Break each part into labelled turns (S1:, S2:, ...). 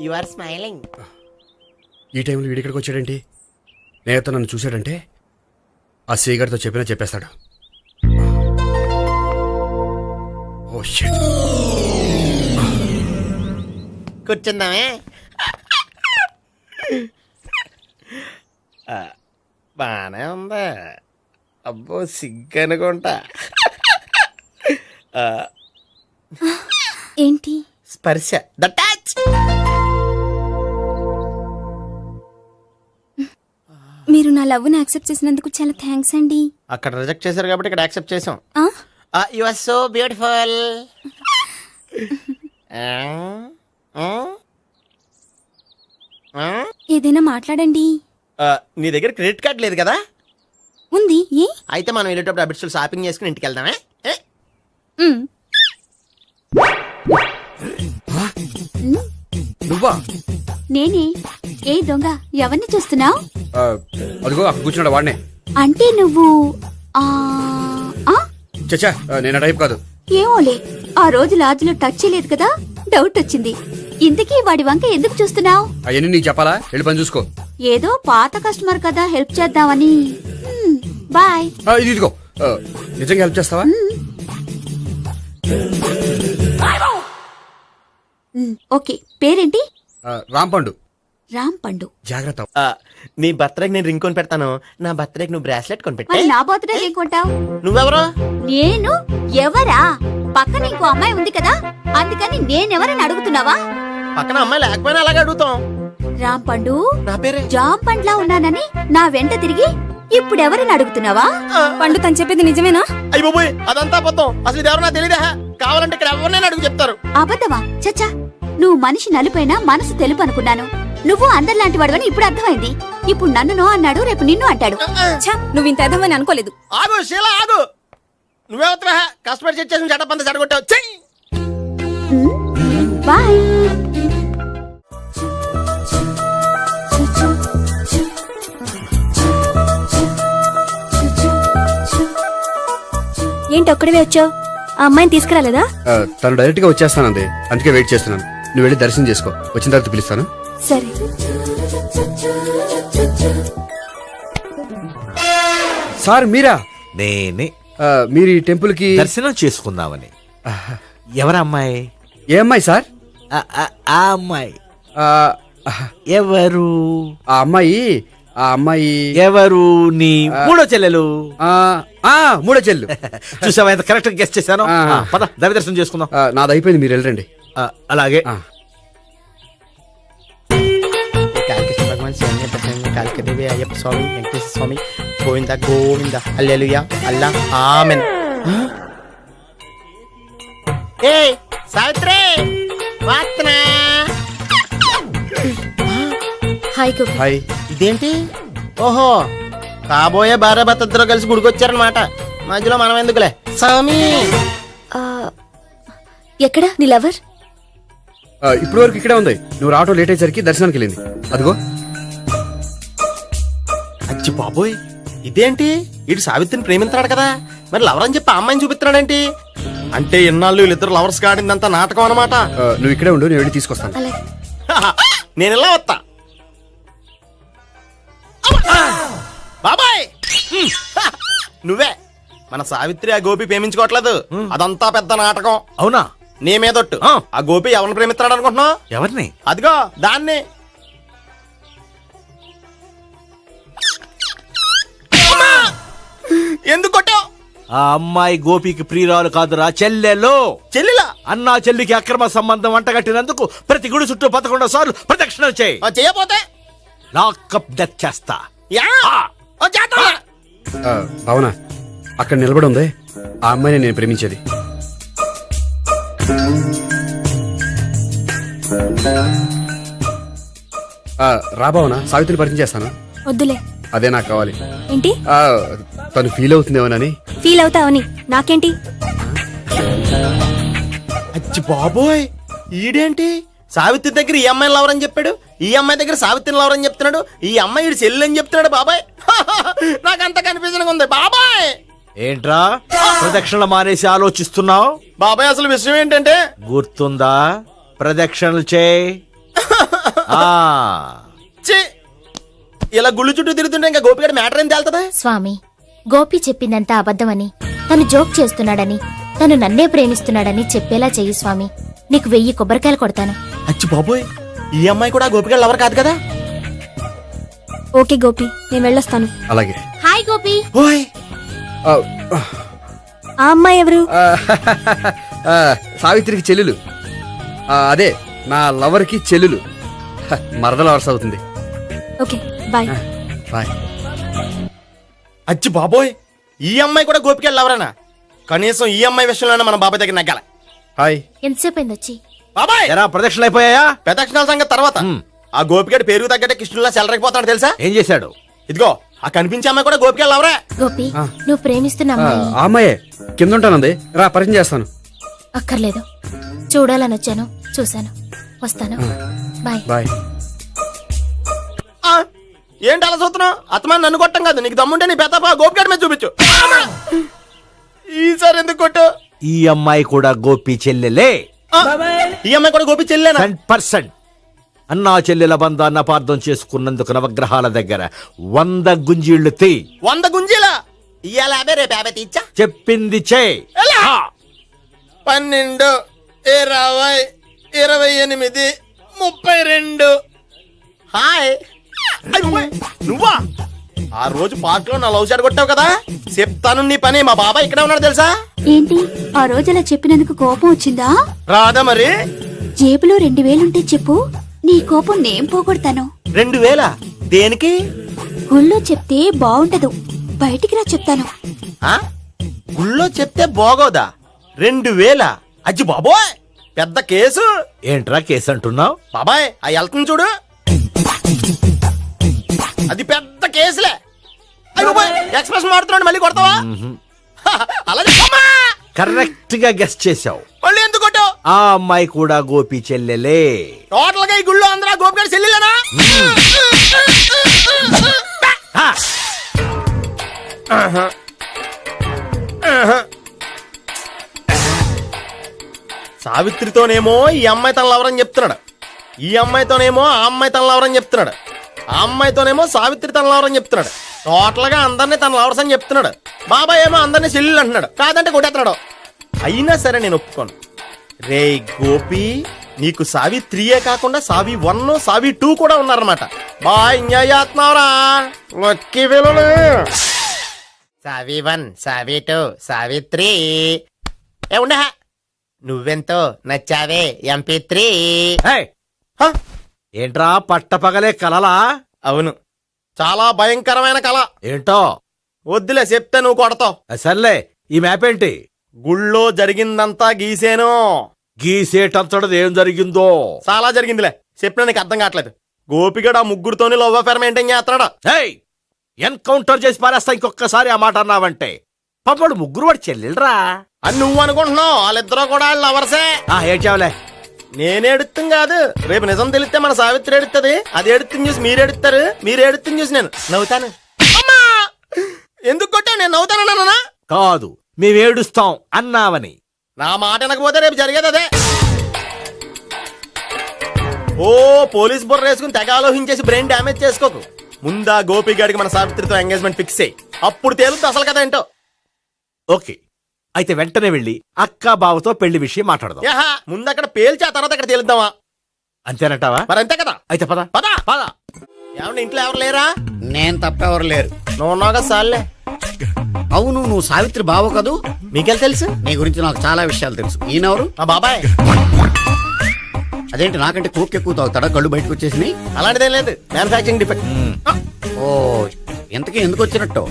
S1: You are smiling.
S2: ఈ టైంలో వీడిక్కడికి వచ్చాడేంటి? నేత నన్ను చూశాడంటే ఆ సీగారితో చెప్పినా చెప్పేస్తాడు. Oh shit.
S1: కూర్చుందామే. బానే ఉందా? అబ్బో సిగ్గు అనుకుంటా.
S3: ఏంటి?
S1: స్పర్శ, ద టచ్.
S3: మీరు నా లవ్ని యాక్సెప్ట్ చేసినందుకు చాలా థ్యాంక్స్ అండి.
S1: అక్కడ రిజెక్ట్ చేశారు కాబట్టి ఇక్కడ యాక్సెప్ట్ చేసాం. You are so beautiful.
S3: ఏదైనా మాట్లాడండి.
S1: నీ దగ్గర క్రెడిట్ కార్డ్ లేదు కదా?
S3: ఉంది. ఏ?
S1: అయితే మనం వెళ్ళేటప్పుడు అబిడ్స్ షాపింగ్ చేసుకుని ఇంటికి వెళ్దామే.
S2: నువ్వా?
S3: నేనే. ఏ దొంగ, ఎవరిని చూస్తున్నావు?
S2: అదిగో అక్కడ కూర్చున్నాడు వాడినే.
S3: అంటే నువ్వు
S2: చచ్చా, నేను టైప్ కాదు.
S3: ఏమోలే, ఆ రోజు లాడ్జ్లో టచ్ చేయలేదు కదా, డౌట్ వచ్చింది. ఇంతకీ వాడి వంక ఎందుకు చూస్తున్నావు?
S2: అవన్నీ నీకు చెప్పాలా? వెళ్ళి పని చూసుకో.
S3: ఏదో పాత కస్టమర్ కదా, హెల్ప్ చేద్దామని. బాయ్.
S2: ఇదిగో, నిజంగా హెల్ప్ చేస్తావా?
S3: ఓకే. పేరేంటి?
S2: రాంపండు.
S3: రాంపండు.
S2: జాగ్రత్త.
S1: నీ బర్త్డేకి నేను రింగ్ కొని పెడతాను, నా బర్త్డేకి నువ్వు బ్రాస్లెట్ కొని పెట్టా.
S3: నా బర్త్డే ఏం కొంటావు?
S1: నువ్వెవరో?
S3: నేను ఎవరా? పక్కన ఇంకో అమ్మాయి ఉంది కదా, అందుకని నేనెవరని అడుగుతున్నావా?
S1: పక్కన అమ్మాయి లేకపోయినా అలాగే అడుగుతాం.
S3: రాంపండు,
S1: నా పేరే
S3: జామ్ పండ్లా ఉన్నానని నా వెంట తిరిగి ఇప్పుడెవరని అడుగుతున్నావా? పండు తను చెప్పేది నిజమేనా?
S1: అయ్య బాబోయ్, అదంతా అబద్ధం. అసలు ఇది ఎవరన్నా తెలియదా? కావాలంటే ఇక్కడ ఎవరినైనా అడుగు చెప్తారు.
S3: అబద్ధమా? చచ్చా, నువ్వు మనిషి నలుపైనా మనసు తెలుపు అనుకున్నాను. నువ్వు అందరిలాంటి వాడవని ఇప్పుడు అర్థమైంది. ఇప్పుడు నన్ను నో అన్నాడు, రేపు నిన్ను అంటాడు. నువ్వు ఇంత అర్థమని అనుకోలేదు.
S1: ఆగు శీల, ఆగు. నువ్వేవతరా కస్టమర్ చెక్ చేసి చెడ్డ చెడగొట్టావు.
S3: బాయ్. ఏంటి ఒక్కడివే వచ్చావు? ఆ అమ్మాయిని తీసుకురాలేదా?
S2: తను డైరెక్ట్ గా వచ్చేస్తానంది, అందుకే వెయిట్ చేస్తున్నాను. నువ్వు వెళ్ళి దర్శనం చేసుకో, వచ్చిన తర్వాత పిలుస్తాను.
S3: సరే.
S2: సార్ మీరా?
S4: నేనే.
S2: మీరు ఈ టెంపుల్ కి
S4: దర్శనం చేసుకుందామని. ఎవరు అమ్మాయి?
S2: ఏ అమ్మాయి సార్?
S4: ఆ అమ్మాయి ఎవరు?
S2: ఆ అమ్మాయి
S4: ఎవరు? నీ మూడో చెల్లెలు.
S2: మూడో చెల్లు.
S4: చూసావా ఎంత కరెక్ట్ గా గెస్ చేశాను. పద దవి దర్శనం చేసుకుందాం.
S2: నాది అయిపోయింది, మీరు వెళ్ళండి.
S4: అలాగే.
S1: కాళికేశ్వర భగవాన్, శరణ్య ప్రసన్న, కాళికాదేవి, అయ్యప్ప స్వామి, వెంకటేశ్వర స్వామి, గోవింద గోవింద, హల్లెలూయా, అల్లా, ఆమెన్. ఏ సావిత్రి, వాత్నా.
S2: హాయ్.
S1: ఇదేంటి? ఓహో, కాబోయే భార్య భర్తద్దరూ కలిసి గుడికొచ్చారనమాట. మధ్యలో మనం ఎందుకులే స్వామి.
S3: ఎక్కడ నీ లవర్?
S2: ఇప్పుడు వరకు ఇక్కడే ఉంది. నువ్వు రావటం లేట్ అయ్యేసరికి దర్శనానికి వెళ్ళింది. అదిగో.
S1: అచ్చి బాబోయ్, ఇదేంటి? ఇటు సావిత్రిని ప్రేమిస్తున్నాడు కదా, మరి లవర్ అని చెప్పి అమ్మాయిని చూపిస్తున్నాడేంటి? అంటే ఇన్నాళ్ళు వీళ్ళిద్దరు లవర్స్ కాడిందంతా నాటకం అనమాట.
S2: నువ్వు ఇక్కడే ఉండు, నేను వెళ్ళి తీసుకొస్తాను.
S1: నేను ఇలా వస్తా. బాబాయ్, నువ్వే మన సావిత్రి ఆ గోపి ప్రేమించుకోవట్లేదు, అదంతా పెద్ద నాటకం.
S4: అవునా?
S1: నీ మీదొట్టు. ఆ గోపి ఎవరిని ప్రేమిస్తున్నాడు అనుకుంటున్నావు?
S4: ఎవరిని?
S1: అదిగో దాన్ని. ఎందుకు కొట్టావు?
S4: ఆ అమ్మాయి గోపికి ప్రియురాలు కాదురా, చెల్లెలో.
S1: చెల్లిలా?
S4: అన్నా చెల్లికి అక్రమ సంబంధం అంటగట్టినందుకు ప్రతి గుడి చుట్టూ 11 సార్లు ప్రదక్షిణలు చేయి.
S1: చేయపోతే
S4: లాకప్ డెత్ చేస్తా.
S2: అవునా? అక్కడ నిలబడి ఉంది ఆ అమ్మాయిని నేను ప్రేమించేది. రాబావునా, సావిత్రిని పరిచయం చేస్తాను.
S3: వద్దులే.
S2: అదే నాకు కావాలి.
S3: ఏంటి?
S2: తను ఫీల్ అవుతుందేమోనని.
S3: ఫీల్ అవుతావని నాకేంటి?
S1: అచ్చి బాబోయ్, ఈడేంటి సావిత్రి దగ్గర ఈ అమ్మాయిని లవర్ అని చెప్పాడు, ఈ అమ్మాయి దగ్గర సావిత్రిని లవర్ అని చెప్తున్నాడు, ఈ అమ్మాయి ఈడు చెల్లి అని చెప్తున్నాడు. బాబాయ్, నాకంత కన్ఫ్యూజన్ ఉంది బాబాయ్.
S4: ఏంట్రా ప్రదక్షిణలు మానేసి ఆలోచిస్తున్నావు?
S1: బాబాయ్ అసలు విషయం ఏంటంటే,
S4: గుర్తుందా? ప్రదక్షిణలు చేయి. ఆ
S1: ఛీ! ఇలా గుళ్ళు చుట్టూ తిరుగుతుంటే ఇంకా గోపిగడ మ్యాటర్ ఏం తేలుతుంది?
S5: స్వామి, గోపి చెప్పిందంతా అబద్ధమని, తను జోక్ చేస్తున్నాడని, తను నన్నే ప్రేమిస్తున్నాడని చెప్పేలా చెయ్యి స్వామి. నీకు 1000 కొబ్బరికాయలు కొడతాను.
S1: అచ్చి బాబోయ్, ఈ అమ్మాయి కూడా గోపిగడ ఎవరు కాదు కదా?
S3: ఓకే గోపి, నేను వెళ్ళొస్తాను.
S2: అలాగే
S5: హాయ్ గోపి.
S1: ఓయ్
S2: ఆ,
S3: ఆ అమ్మాయి ఎవరు?
S2: ఆ, ఆ, సావిత్రికి చెల్లెలు. అదే నా లవర్కి చెల్లెలు. మరద లవర్స్ అవుతుంది.
S3: Okay bye.
S2: బాయ్.
S1: అచ్చి బాబోయ్, ఈ అమ్మాయి కూడా గోపిగడ ఎవరన్నా? కనీసం ఈ అమ్మాయి విషయంలోనే మన బాబాయ్ దగ్గర నగ్గాల.
S2: హాయ్.
S5: ఎంతసేపు అయింది వచ్చి?
S1: బాబాయ్,
S4: ఎరా ప్రదక్షిణలు అయిపోయాయా?
S1: ప్రదక్షిణాల సంగతి తర్వాత. ఆ గోపిగడ పేరు తగ్గట్టే కృష్ణులా చెలరైపోతాడు తెలుసా?
S4: ఏం చేశాడు?
S1: ఇదిగో ఆ కనిపించే అమ్మాయి కూడా గోపిగడ ఎవరే?
S5: గోపి, నువ్వు ప్రేమిస్తున్న
S2: ఆ
S5: అమ్మాయి
S2: అమ్మాయే కింద ఉంటానంది. రా పరిచయం చేస్తాను.
S5: అక్కర్లేదు. చూడాలని వచ్చాను, చూశాను, వస్తాను. బాయ్.
S2: బాయ్.
S1: ఆ, ఏంటి అలా చూస్తున్నావు? అత్తమాని నన్ను కొట్టం కాదు, నీకు దమ్ముంటే నీ పెద్ద గోపిగడ మీద చూపించు. ఈసారి ఎందుకు కొట్టు?
S4: ఈ అమ్మాయి కూడా గోపి చెల్లెలే.
S1: ఈ అమ్మాయి కూడా గోపి చెల్లేనా?
S4: 100%. అన్నా చెల్లెల బంధాన్ని అపార్థం చేసుకున్నందుకు నవగ్రహాల దగ్గర 100 గుంజీళ్లు తీ.
S1: 100 గుంజీలా? ఇయ్యాల 50, రేపు 50 తీచ్చా.
S4: చెప్పింది చే.
S1: 12, 20, 28, 32. హాయ్. అయ్యో, నువ్వా? ఆ రోజు పార్క్ లో నా లవ్ షాట్ కొట్టావు కదా, చెప్తాను నీ పని. మా బాబాయ్ ఇక్కడే ఉన్నాడు తెలుసా?
S3: ఏంటి ఆ రోజు అలా చెప్పినందుకు కోపం వచ్చిందా?
S1: రాదా మరి?
S3: జేబులో 2000 ఉంటే చెప్పు, నీ కోపం నేను పోగొడతాను.
S1: 2000 దేనికి?
S3: గుళ్ళో చెప్తే బాగుంటదు, బయటికి రా చెప్తాను.
S1: ఆ? గుళ్ళో చెప్తే బాగోదా? 2000? అజ్జి బాబోయ్, పెద్ద కేసు.
S4: ఏంట్రా కేసు అంటున్నావు?
S1: బాబాయ్ ఆ వెళ్తుంది చూడు, అది పెద్ద కేసులే. అయ్యో బాయ్, ఎక్స్ప్రెస్ మారుతున్నాడు, మళ్ళీ కొడతావా? అలా చెప్పమ్మా.
S4: కరెక్ట్ గా గెస్ చేశావు.
S1: మళ్ళీ ఎందుకు కొట్టావు?
S4: ఆ అమ్మాయి కూడా గోపి చెల్లెలే.
S1: టోటల్ గా ఈ గుళ్ళో అందరూ గోపిగడ చెల్లిలేనా? సావిత్రితోనేమో ఈ అమ్మాయి తన లవరని చెప్తున్నాడు, ఈ అమ్మాయితోనేమో ఆ అమ్మాయి తన లవరని చెప్తున్నాడు, ఆ అమ్మాయితోనేమో సావిత్రి తన లవరని చెప్తున్నాడు. టోటల్ గా అందరినీ తన లవర్స్ అని చెప్తున్నాడు. బాబాయ్ ఏమో అందరినీ చెల్లెలు అంటున్నాడు, కాదంటే కొట్టేస్తున్నాడు. అయినా సరే నేను ఒప్పుకోను. రే గోపి, నీకు సావిత్రియే కాకుండా సావి 1, సావి 2 కూడా ఉన్నారన్నమాట. బాయ్ ఎంజాయ్ చేస్తున్నావురా. లక్కీ పిల్లలు. సావి 1, సావి 2, సావిత్రి. ఏ ఉండ, నువ్వెంతో నచ్చావే MP3.
S4: ఏయ్, ఏంట్రా పట్టపగలే కలలా?
S1: అవును, చాలా భయంకరమైన కళ.
S4: ఏంటో
S1: వద్దులే, చెప్తే నువ్వు కొడతావు.
S4: సర్లే, ఈ మ్యాప్ ఏంటి?
S1: గుళ్ళో జరిగిందంతా గీసేను.
S4: గీసేటంతటది ఏం జరిగిందో?
S1: చాలా జరిగిందిలే, చెప్పినా నీకు అర్థం కావట్లేదు. గోపిగడ ఆ ముగ్గురుతోని లవ్ అఫేర్ మెయింటైన్ చేస్తున్నాడు.
S4: ఏయ్, ఎన్కౌంటర్ చేసి పారేస్తా ఇంకొకసారి ఆ మాట అన్నావంటే. పాపడు ముగ్గురు వాడు చెల్లెలరా
S1: అని నువ్వు అనుకుంటున్నావు, వాళ్ళిద్దరూ కూడా వాళ్ళు లవర్సే.
S4: ఏడ్చావులే.
S1: నేనే ఎడుతుంది కాదు, రేపు నిజం తెలిస్తే మన సావిత్రి ఎడుతుంది. అది ఎడుతుంది చూసి మీరు ఎడుతారు, మీరు ఎడుతుంది చూసి నేను నవ్వుతాను. అమ్మా! ఎందుకు కొట్టావు? నేను నవ్వుతానన్నా?
S4: కాదు, మేమేడుస్తాం అన్నావని.
S1: నా మాట వినకపోతే రేపు జరిగేది అదే. ఓ పోలీస్ బుర్ర వేసుకుని తెగ ఆలోచించేసి బ్రెయిన్ డ్యామేజ్ చేసుకోకు. ముందా గోపి గాడికి మన సావిత్రితో ఎంగేజ్మెంట్ ఫిక్స్ అయ్యి అప్పుడు తేలుతుంది అసలు కదా ఏంటో.
S4: ఓకే, అయితే వెంటనే వెళ్ళి అక్క బావతో పెళ్లి విషయం మాట్లాడదాం.
S1: యహా, ముందు అక్కడ పేల్చి ఆ తర్వాత అక్కడ తేలుద్దామా?
S4: అంతేనంటావా?
S1: మరి అంతే కదా.
S4: అయితే పద
S1: పద.
S4: పద.
S1: ఏమన్నా ఇంట్లో ఎవరు లేరా?
S6: నేను తప్పెవరు లేరు.
S1: నువ్వు ఉన్నావు కదా సార్లే.
S6: అవును, నువ్వు సావిత్రి బావ కదూ?
S1: మీకెళ్ళి తెలుసు?
S6: నీ గురించి నాకు చాలా విషయాలు తెలుసు. ఈయనెవరు?
S1: మా బాబాయ్.
S6: అదేంటి నాకంటే కోక్ ఎక్కువ తాగుతాడా? కళ్ళు బయటకు వచ్చేసినాయి.
S1: అలాంటిదేం లేదు, మ్యానుఫాక్చరింగ్ డిఫెక్ట్.
S6: ఓ, ఎంతకీ ఎందుకు వచ్చినట్టు?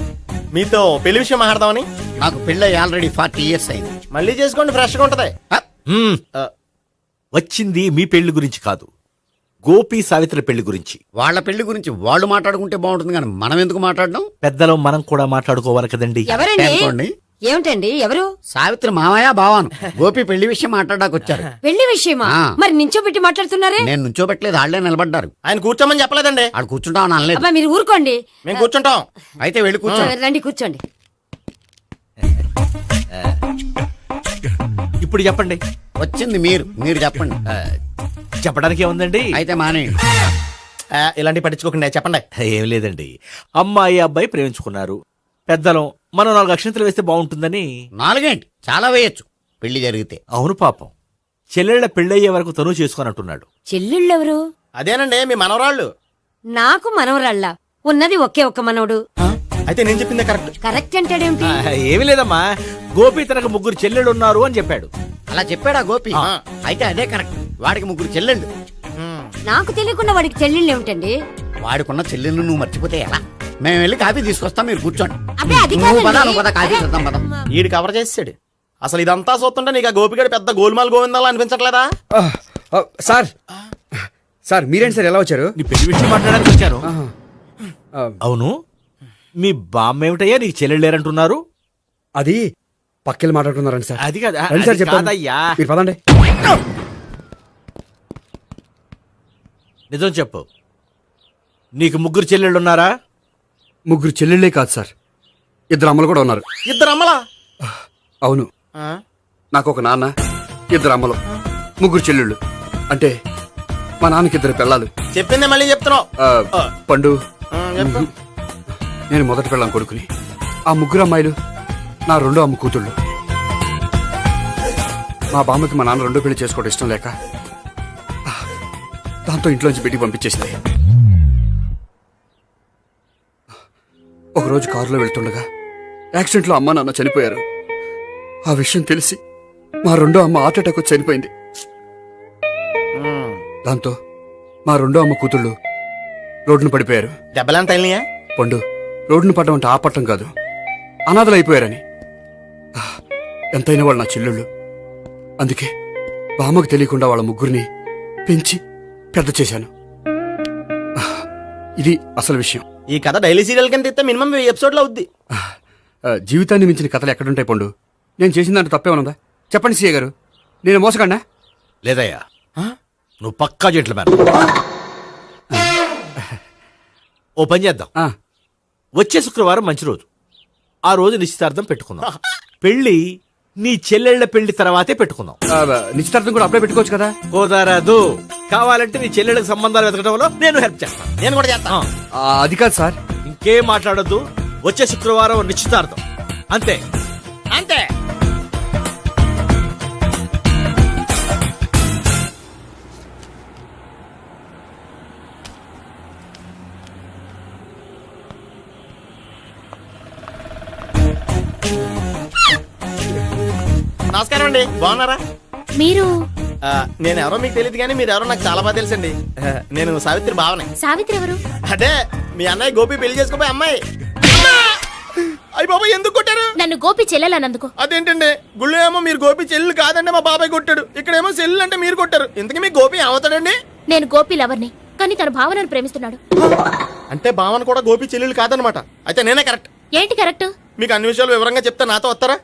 S1: మీతో పెళ్లి విషయం మాట్లాడదామని.
S6: నాకు పెళ్ళి ఆల్రెడీ 40 years అయింది.
S1: మళ్ళీ చేసుకోండి, ఫ్రెష్ గా ఉంటది.
S4: మ్మ్. వచ్చింది మీ పెళ్లి గురించి కాదు, గోపి సావిత్రి పెళ్లి గురించి.
S6: వాళ్ళ పెళ్లి గురించి వాళ్ళు మాట్లాడుకుంటే బాగుంటుంది, కానీ మనం ఎందుకు మాట్లాడడం?
S4: పెద్దలో మనం కూడా మాట్లాడుకోవాలి కదండి.
S7: ఎవరండి?
S6: అనుకోండి.
S7: ఏమిటండి? ఎవరు?
S6: సావిత్రి మామయ్య బావాను. గోపి పెళ్లి విషయం మాట్లాడడానికి వచ్చారు.
S7: పెళ్లి విషయమా?
S6: ఆ.
S7: మరి నించోబెట్టి మాట్లాడుతున్నారే?
S6: నేను నుంచోబెట్టలేదు, వాళ్ళే నిలబడ్డారు.
S1: ఆయన కూర్చోమని చెప్పలేదండి.
S6: ఆడు కూర్చుంటామని అనలేదు.
S7: అబ్బా మీరు ఊరుకోండి.
S1: మేము కూర్చుంటాం.
S6: అయితే వెళ్ళి కూర్చోండి.
S7: రండి కూర్చోండి.
S4: ఇప్పుడు చెప్పండి.
S6: వచ్చింది మీరు చెప్పండి.
S4: చెప్పడానికి ఏముందండి?
S6: అయితే మానేయండి.
S1: ఇలాంటివి పట్టించుకోకుండా చెప్పండి.
S4: ఏం లేదండి, అమ్మాయి అబ్బాయి ప్రేమించుకున్నారు. పెద్దలం మనం 4 అక్షంతలు వేస్తే బాగుంటుందని.
S6: 4 ఏంటి, చాలా వేయొచ్చు పెళ్లి జరిగితే.
S4: అవును పాపం, చెల్లెళ్ళ పెళ్ళయ్యే వరకు తను చేసుకున్నట్టున్నాడు.
S7: చెల్లెళ్ళెవరు?
S1: అదేనండి మీ మనవరాళ్ళు.
S7: నాకు మనవరాళ్ళ ఉన్నది ఒకే ఒక్క మనవడు.
S1: అయితే నేను చెప్పిందే కరెక్ట్.
S7: కరెక్ట్ అంటాడేమిటి?
S4: ఏమి లేదమ్మా, గోపి తనకు 3 చెల్లెళ్ళు ఉన్నారు అని చెప్పాడు.
S6: అలా చెప్పాడా గోపి? అయితే అదే కరెక్ట్. వాడికి 3 చెల్లెళ్ళు.
S7: నాకు తెలియకుండా వాడికి చెల్లెళ్ళు ఏమిటండి?
S6: వాడికున్న చెల్లెళ్ళు నువ్వు మర్చిపోతే ఎలా? మేము వెళ్ళి కాఫీ తీసుకొస్తాం, మీరు కూర్చోండి.
S7: అబ్బే అది
S6: నువ్వు పద,
S7: కాదండి.
S6: నువ్వు పద, కాఫీ చేద్దాం పద.
S1: ఈడు కవర్ చేసాడు. అసలు ఇదంతా చూస్తుంటే నీకు ఆ గోపిగడు పెద్ద గోల్మాల్ గోవిందాలు అనిపించట్లేదా?
S2: సార్ సార్ మీరేంటి సార్ ఎలా వచ్చారు?
S4: నీ పెళ్లి విషయం మాట్లాడడానికి వచ్చాను.
S2: ఆహా. ఆ,
S4: అవును, మీ బామ్మ ఏమిటయ్యా నీకు చెల్లెళ్ళు లేరంటున్నారు?
S2: అది పక్కెళ్ళి మాట్లాడుకున్నారండి సార్.
S4: అది కాదు,
S2: రండి సార్
S4: అది
S2: చెప్తాను.
S4: కాదయ్యా.
S2: మీరు పదండి.
S4: నిజం చెప్పు, నీకు 3 చెల్లెళ్ళు ఉన్నారా?
S2: 3 చెల్లెళ్ళే కాదు సార్, 2 అమ్మలు కూడా ఉన్నారు.
S1: ఇద్దరు అమ్మలా?
S2: అవును,
S1: ఆ?
S2: నాకు ఒక నాన్న, 2 అమ్మలు, 3 చెల్లెళ్ళు. అంటే మా నాన్నకి 2 పిల్లలు.
S1: చెప్పిందే మళ్ళీ చెప్తున్నావు.
S2: పండు,
S1: చెప్పు.
S2: నేను మొదటి పెళ్ళాం కొడుకుని. ఆ 3 అమ్మాయిలు నా 2వ అమ్మ కూతుళ్ళు. మా బామ్మకి మా నాన్న 2 పెళ్లి చేసుకోవడం ఇష్టం లేక దాంతో ఇంట్లోంచి బయటికి పంపించేసింది. ఒకరోజు కారులో వెళ్తుండగా యాక్సిడెంట్లో అమ్మ నాన్న చనిపోయారు. ఆ విషయం తెలిసి మా 2వ అమ్మ హార్ట్ అటాక్ వచ్చి చనిపోయింది. దాంతో మా 2వ అమ్మ కూతుళ్ళు రోడ్డును పడిపోయారు.
S1: దెబ్బలంత తగిలినాయా?
S2: పండు, రోడ్డును పడ్డం అంటే ఆపట్టం కాదు, అనాథలు అయిపోయారని. ఎంతైనా వాళ్ళు నా చెల్లెళ్ళు. అందుకే బామ్మకు తెలియకుండా వాళ్ళ 3 పెంచి పెద్ద చేశాను. ఇది అసలు విషయం.
S1: ఈ కథ డైలీ సీరియల్ కింద ఇస్తే మినిమం 1000 ఎపిసోడ్లు అవుద్ది.
S2: జీవితాన్ని మించిన కథలు ఎక్కడుంటాయి పండు? నేను చేసిన దాంట్లో తప్పేమనుందా? చెప్పండి సీఏ గారు, నేను మోసగండా?
S4: లేదయ్యా, నువ్వు పక్కా జెంట్లమ్యాన్. ఓ పని చేద్దాం, వచ్చే శుక్రవారం మంచి రోజు. ఆ రోజు నిశ్చితార్థం పెట్టుకుందాం. పెళ్లి నీ చెల్లెళ్ల పెళ్లి తర్వాతే పెట్టుకుందాం.
S2: నిశ్చితార్థం కూడా అప్పుడే పెట్టుకోవచ్చు కదా?
S4: కుదరదు, కావాలంటే నీ చెల్లెళ్ళకి సంబంధాలు వెతకడంలో నేను హెల్ప్ చేస్తాను.
S1: నేను కూడా చేస్తా.
S2: అది కాదు సార్.
S4: ఇంకేం మాట్లాడొద్దు, వచ్చే శుక్రవారం నిశ్చితార్థం, అంతే.
S1: అంతే. నమస్కారం అండి, బాగున్నారా?
S5: మీరు
S1: నేను ఎవరో మీకు తెలియదు కానీ మీరు ఎవరో నాకు చాలా బాగా తెలుసండి. నేను సావిత్రి భావనే.
S5: సావిత్రి ఎవరు?
S1: అదే మీ అన్నయ్య గోపి పెళ్లి చేసుకోపోయి అమ్మాయి. అయ్యి బాబా ఎందుకు కొట్టారు?
S5: నన్ను గోపి చెల్లెలన్నందుకు.
S1: అదేంటండి, గుళ్ళు ఏమో మీరు గోపి చెల్లు కాదండి మా బాబాయ్ కొట్టాడు, ఇక్కడేమో చెల్లు అంటే మీరు కొట్టారు. ఇంతకీ మీ గోపి ఏమవుతాడండి?
S5: నేను గోపి లవర్ని, కానీ తన భావనను ప్రేమిస్తున్నాడు.
S1: అంటే భావన కూడా గోపి చెల్లెలు కాదనమాట. అయితే నేనే కరెక్ట్.
S5: ఏంటి కరెక్ట్?
S1: మీకు అన్ని విషయాలు వివరంగా చెప్తే నాతో వస్తారా?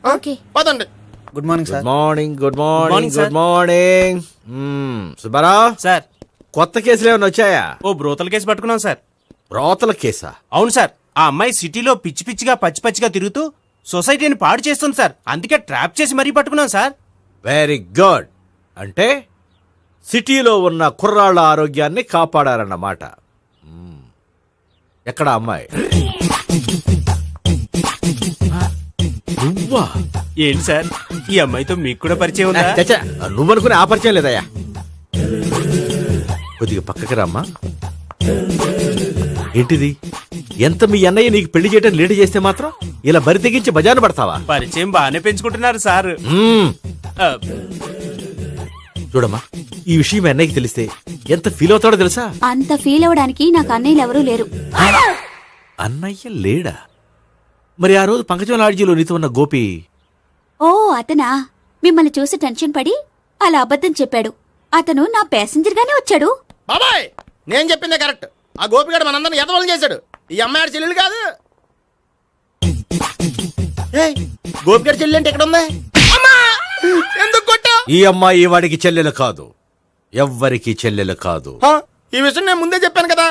S5: ఓకే.
S1: పదండి.
S6: Good morning
S4: good morning, good morning, good morning. Subbarao
S8: sir,
S4: కొత్త కేసులు ఏమైనా వచ్చాయా?
S8: ఓ బ్రోతల కేసు పట్టుకున్నాం సార్.
S4: రోతల కేసా?
S8: అవును సార్, ఆ అమ్మాయి సిటీలో పిచ్చి పిచ్చిగా పచ్చి పచ్చిగా తిరుగుతూ సొసైటీని పాడు చేస్తుంది సార్. అందుకే ట్రాప్ చేసి మరీ పట్టుకున్నాం సార్.
S4: Very good. అంటే సిటీలో ఉన్న కుర్రాళ్ళ ఆరోగ్యాన్ని కాపాడారన్నమాట. ఎక్కడ అమ్మాయి? నువ్వా?
S8: ఏంటి సార్, ఈ అమ్మాయితో మీకు కూడా పరిచయం ఉందా?
S4: చచ్చా, నువ్వనుకునే ఆ పరిచయం లేదయ్యా. కొద్దిగా పక్కకి రమ్మా. ఏంటిది? ఎంత మీ అన్నయ్య నీకు పెళ్లి చేయడం లేట్ చేస్తే మాత్రం ఇలా బరి తెగించి బజారు పడతావా?
S8: పరిచయం బాగానే పెంచుకుంటున్నారు సార్. ఆ,
S4: చూడమ్మా, ఈ విషయం మీ అన్నయ్యకి తెలిస్తే ఎంత ఫీల్ అవుతాడో తెలుసా?
S3: అంత ఫీల్ అవడానికి నాకు అన్నయ్యలు ఎవరూ లేరు.
S4: అన్నయ్య లేడా? మరి ఆ రోజు పంకజం లాడ్జీలో నీతో ఉన్న గోపి?
S3: ఓ అతనా? మిమ్మల్ని చూసి టెన్షన్ పడి అలా అబద్ధం చెప్పాడు. అతను నా ప్యాసింజర్ గానే వచ్చాడు.
S1: బాబాయ్ నేను చెప్పిందే కరెక్ట్. ఆ గోపిగాడు మనందరిని ఎదవలం చేశాడు. ఈ అమ్మాయి చెల్లెలు కాదు. గోపిగాడి చెల్లెలు అంటే ఎక్కడ ఉంది? అమ్మా! ఎందుకు కొట్టా?
S4: ఈ అమ్మాయి వాడికి చెల్లెలు కాదు, ఎవ్వరికి చెల్లెలు కాదు.
S1: ఈ విషయం నేను ముందే చెప్పాను కదా.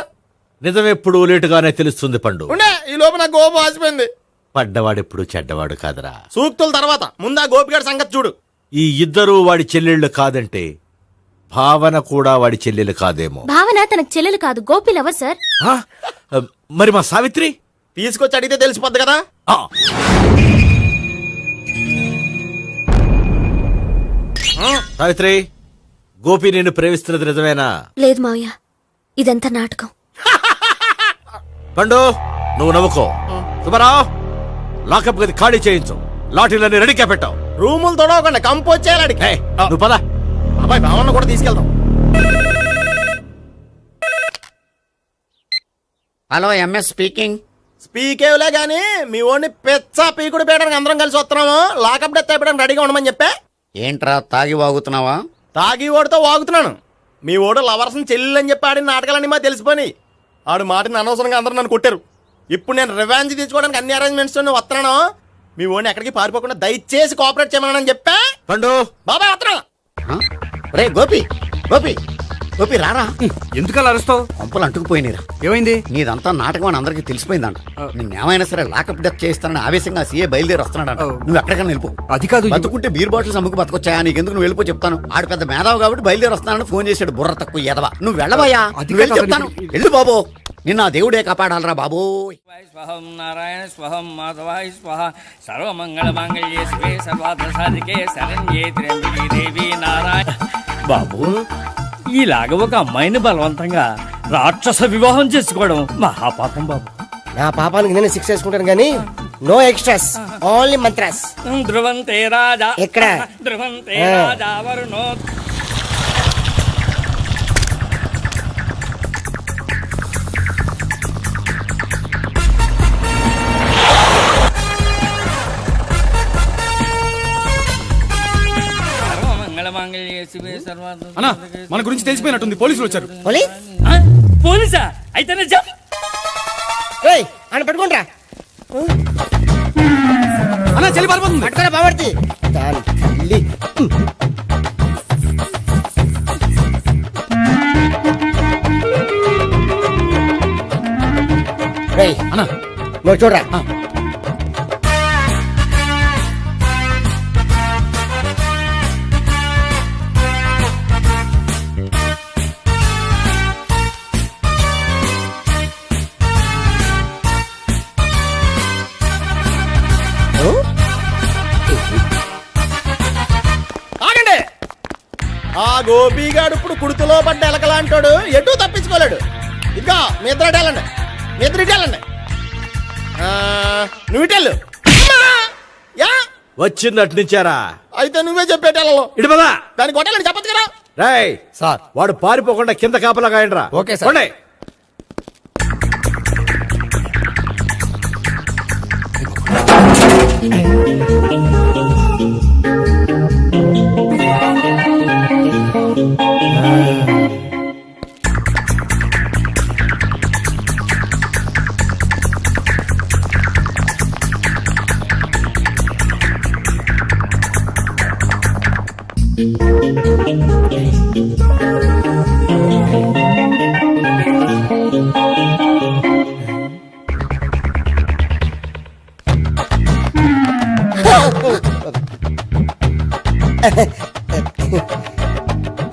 S4: నిజమెప్పుడు లేటుగానే తెలుస్తుంది పండు.
S1: ఉండే ఈ లోపు నా గోపు ఆసిపోయింది.
S4: పడ్డవాడెప్పుడు చెడ్డవాడు కాదురా.
S1: సూక్తుల తర్వాత ముందు ఆ గోపిగాడి సంగతి చూడు.
S4: ఈ ఇద్దరూ వాడి చెల్లెళ్ళు కాదంటే భావన కూడా వాడి చెల్లెలు కాదేమో.
S5: భావన తనకు చెల్లెలు కాదు, గోపి లవర్ సార్.
S4: ఆ? మరి మా సావిత్రి?
S1: తీసుకొచ్చి అడిగితే తెలిసిపోద్ది కదా.
S4: ఆ. సావిత్రి, గోపి నిన్ను ప్రేమిస్తున్నది నిజమేనా?
S3: లేదు మావయ్య, ఇదంతా నాటకం.
S4: పండు, నువ్వు నవ్వుకో. సుబ్బారావు, లాకప్ గది ఖాళీ చేయించు. లాఠీలన్నీ రెడీగా పెట్టావు.
S1: రూములు తొడవకుండా కంపోజ్ చేయాలి అడిగి.
S4: ఏయ్, నువ్వు పద.
S1: బాబాయ్ భావన కూడా తీసుకెళ్తాం.
S6: Hello, MS speaking.
S1: స్పీకేవ్లే గానీ మీ ఓడిని పెచ్చా పీకుడు పేయడానికి అందరం కలిసి వస్తున్నాము. లాకప్ డెత్ అయిపోయడానికి రెడీగా ఉండమని చెప్పే.
S6: ఏంట్రా తాగి వాగుతున్నావా?
S1: తాగి ఓడితో వాగుతున్నాను. మీ ఓడు లవర్స్ని చెల్లెలని చెప్పి ఆడిన నాటకాలన్నీ మా తెలిసిపోయి ఆడు మాటని అనవసరంగా అందరూ నన్ను కొట్టారు. ఇప్పుడు నేను రివెంజ్ తీసుకోవడానికి అన్ని అరేంజ్మెంట్స్ వస్తున్నాను. మీ ఓడిని ఎక్కడికి పారిపోకుండా దయచేసి కోఆపరేట్ చేయమని చెప్పా.
S4: పండు,
S1: బాబాయ్ వస్తున్నా.
S6: రే గోపి, గోపి, గోపి రారా.
S2: ఎందుకలా అరుస్తావు?
S6: పంపులు అంటుకుపోయినరా.
S2: ఏమైంది?
S6: నీదంతా నాటకం అని అందరికీ తెలిసిపోయిందంట. నిన్నేమైనా సరే లాకప్ డెత్ చేస్తానని ఆవేశంగా సీఏ బయలుదేరి వస్తున్నాడంట. నువ్వు ఎక్కడికైనా వెళ్ళిపో.
S2: అది కాదు.
S6: బతుకుంటే బీర్ బాటిల్స్ అమ్ముకు బతకొచ్చాయా? నీకెందుకు, నువ్వు వెళ్ళిపో చెప్తాను. ఆడు పెద్ద మేధావు కాబట్టి బయలుదేరి వస్తానని ఫోన్ చేశాడు. బుర్ర తక్కువ ఎదవా. నువ్వు వెళ్ళవయ్యా, నువ్వు వెళ్ళి చెప్తాను. వెళ్ళు బాబో, నిన్న ఆ దేవుడే కాపాడాలరా బాబో.
S9: స్వహం నారాయణ స్వహం మాధవాయ స్వహ సర్వమంగళ మాంగళ్యే శివే సర్వార్థ సాధికే శరణ్యే త్ర్యంబకే దేవి నారాయణ. బాబు, ఇలాగ ఒక అమ్మాయిని బలవంతంగా రాక్షస వివాహం చేసుకోవడం మహాపాపం బాబు.
S10: నా పాపానికి నేను శిక్ష వేసుకుంటాను కానీ నో ఎక్స్ట్రాస్, ఓన్లీ మంత్రాస్.
S9: ధ్రువంతే రాజా
S10: ఎక్కడ?
S9: ధ్రువంతే రాజా వరుణో.
S8: మన గురించి తెలిసిపోయినట్టుంది, పోలీసులు వచ్చారు.
S10: పోలీస్?
S9: పోలీసా? అయితే
S10: ఏయ్, ఆయన పట్టుకుంటా.
S8: అన్నా, చెల్లి పారిపోతుంది.
S10: పట్టుకోరా బావర్తి. దాని తల్లి. రేయ్,
S8: అన్నా,
S10: నువ్వు చూడరా.
S1: ఆగండి. ఆ గోపిగాడు ఇప్పుడు కుడుతులో పడ్డ ఎలకలాంటాడు, ఎటు తప్పించుకోలేడు. ఇంకా మీ ఇద్దరు అటు వెళ్ళండి, మీ ఇద్దరు ఇటు వెళ్ళండి. నువ్వు ఇటు వెళ్ళు. యా,
S4: వచ్చిందటు నుంచారా?
S1: అయితే నువ్వే చెప్పేటెళ్ళలో
S4: ఇటు పద.
S1: దానికి కొట్టాలని చెప్పచ్చు కదా.
S4: రేయ్
S6: సార్,
S4: వాడు పారిపోకుండా కింద కాపలా కాయండిరా.
S6: Okay sir.
S4: పోండి.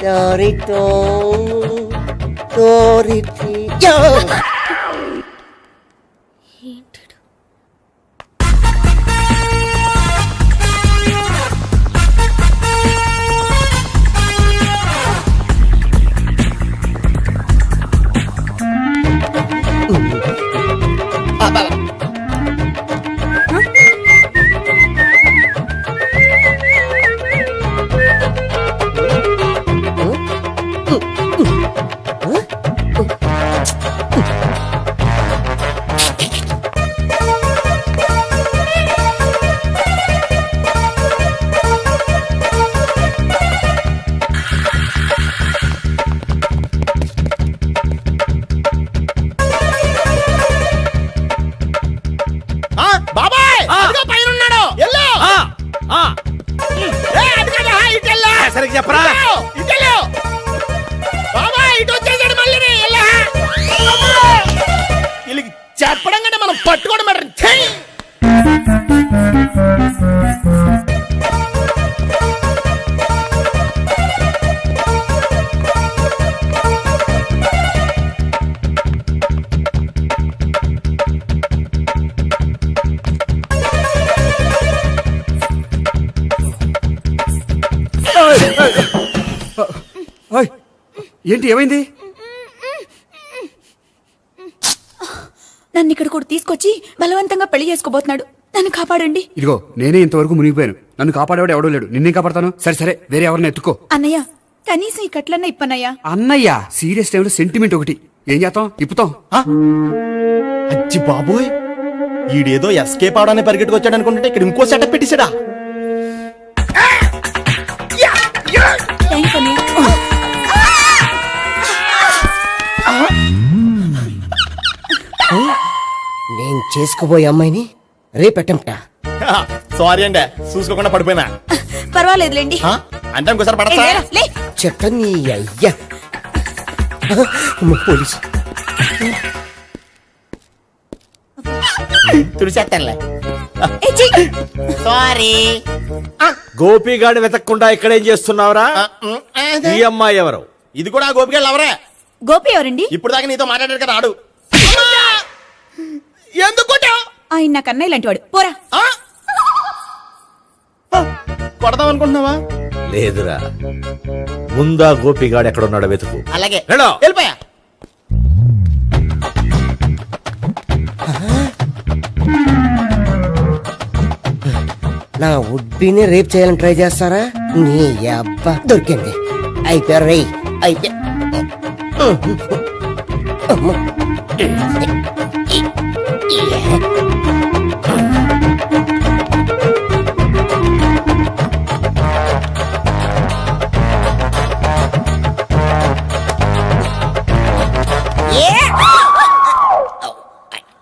S10: Dorito, Dorito.
S1: బాబాయ్ పైన ఉన్నాడు. వెళ్ళు. ఇటు వెళ్ళు.
S4: సరిగ్గా చెప్పరా?
S1: ఇటు వెళ్ళు. బాబాయ్ ఇటు వచ్చేసాడు మళ్ళీ. వీళ్ళకి చెప్పడం కంటే మనం పట్టుకోవడం బెటర్. ఛీ!
S2: ఓయ్ ఏంటి ఏమైంది?
S3: నన్ను ఇక్కడ కూడా తీసుకొచ్చి బలవంతంగా పెళ్లి చేసుకోబోతున్నాడు. నన్ను కాపాడండి.
S2: ఇదిగో నేనే ఇంతవరకు మునిగిపోయాను. నన్ను కాపాడేవాడు ఎవడో లేడు. నిన్నే కాపాడతాను. సరే సరే వేరే ఎవరిని ఎత్తుకో.
S3: అన్నయ్య కనీసం ఈ కట్లన్నా ఇప్పనయ్యా.
S2: అన్నయ్య సీరియస్ టైంలో సెంటిమెంట్ ఒకటి. ఏం చేస్తాం? ఇప్పుతాం.
S1: అచ్చి బాబోయ్, ఈడేదో ఎస్కేప్ అవడానికి పరిగెట్టుకొచ్చాడు అనుకుంటే ఇక్కడ ఇంకో సెటప్ పెట్టేశాడా?
S3: థ్యాంక్స్ అన్నయ్య.
S10: నేను చేసుకోబోయే అమ్మాయిని రేపెట్టంట.
S1: సారీ అండి, చూసుకోకుండా పడిపోయినా.
S3: పర్వాలేదులేండి.
S1: ఆ? అంటే ఇంకోసారి పడతా.
S3: లేరా, లే.
S10: చెట్ట నీ అయ్యా. అమ్మ, పోలీసు.
S1: తుడిచేస్తానులే.
S3: ఏ, చెయ్.
S1: సారీ.
S4: గోపిగాడి వెతకకుండా ఇక్కడేం చేస్తున్నావురా? ఈ అమ్మాయి ఎవరు?
S1: ఇది కూడా గోపికలు ఎవరే?
S3: గోపి ఎవరండి?
S1: ఇప్పుడు దాకా నీతో మాట్లాడాడు కదా ఆడు. ఎందుకు కొట్టావ్?
S3: ఆయన నాకు అన్నయ్య లాంటి వాడు. పోరా.
S1: కొడదాం అనుకుంటున్నావా?
S4: లేదురా, ముందా గోపిగాడు ఎక్కడున్నాడో వెతుకు.
S1: అలాగే
S4: వెళ్ళు.
S1: వెళ్ళిపోయా.
S10: నా ఉడ్బీని రేప్ చేయాలని ట్రై చేస్తారా? నీ అబ్బా దొరికింది. అయిపోయారు రై అయిపోయా. అమ్మ.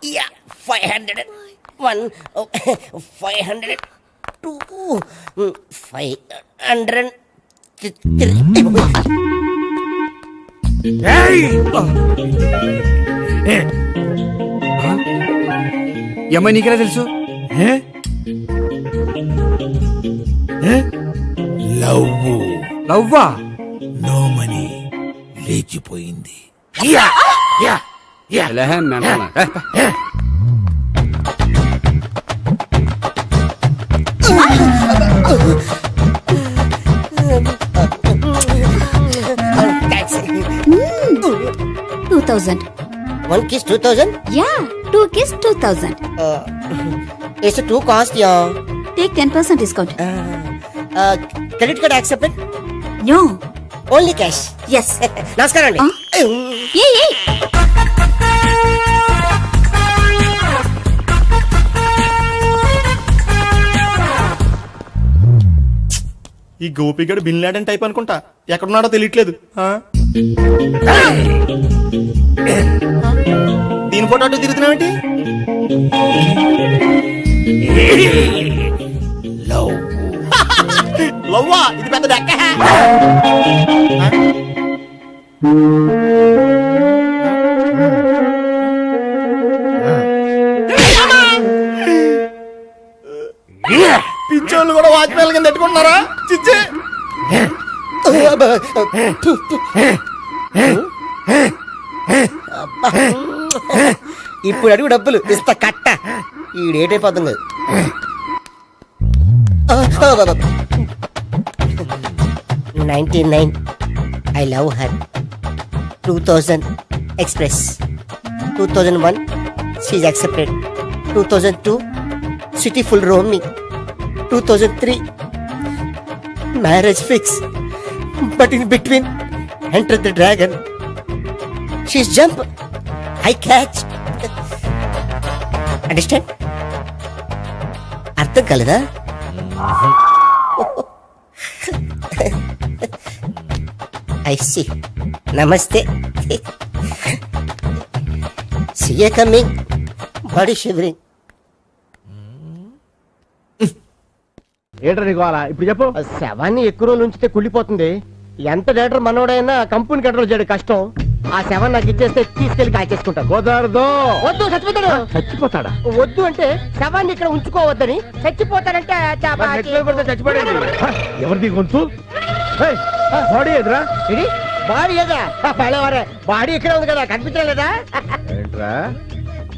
S10: Yeah, 501, 502, 503.
S2: ఈ అమ్మాయి నీకెలా తెలుసు? లవ్వా?
S4: నో మనీ లేచిపోయింది.
S10: Taxi.
S3: 2000.
S10: 1 kiss 2000.
S3: Yeah, 2 kiss 2000.
S10: It's a 2 cost, yeah.
S3: Take 10% discount.
S10: Credit card accepted?
S3: No.
S10: Only cash.
S3: Yes.
S10: నమస్కారం అండి.
S3: ఏ.
S1: ఈ గోపిగడు బిన్ లాడెన్ టైప్ అనుకుంటా. ఎక్కడున్నాడో తెలియట్లేదు. ఆ? దీని ఫోటో అటు తిరుగుతున్నావేంటి? లవ్వా? ఇది పెద్ద డెక్క. పిచ్చోళ్ళు కూడా వాజ్పేయిల కింద పెట్టుకుంటున్నారా? చిచ్చే.
S10: ఇప్పుడు అడుగు డబ్బులు ఇస్తా కట్ట. ఈడేటైపోతుంది కదా. 99. I love her. 2000 express. 2001 she's accepted. 2002 city full roaming. 2003 marriage fix. But in between enter the dragon. She's jump. I catch. Understand? అర్థం కలదా? I see. Namaste. See you coming. Body shivering.
S4: ఏంట్రా నీకు అలా? ఇప్పుడు చెప్పు.
S10: శవాన్ని ఎక్కువ రోజులు ఉంచితే కుళ్ళిపోతుంది. ఎంత డేటర్ మనోడైనా కంపెనీ కంట్రోల్ చేయడం కష్టం. ఆ శవం నాకు ఇచ్చేస్తే తీసుకెళ్లి కాల్చేసుకుంటాను.
S4: కుదరదు.
S10: వద్దు, చచ్చిపోతాడు.
S4: చచ్చిపోతాడా?
S10: వద్దు అంటే శవాన్ని ఇక్కడ ఉంచుకోవద్దని. చచ్చిపోతాడంటే
S4: చచ్చిపోయాడు. ఎవరిది గొంతు? బాడీ ఎదురా?
S10: ఇది బాడీ ఏదా? పడేవారే బాడీ ఇక్కడ ఉంది కదా, కనిపించలేదా?
S4: ఏంట్రా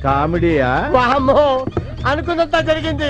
S4: కామెడీయా?
S10: వామ్మో, అనుకున్నంత జరిగింది.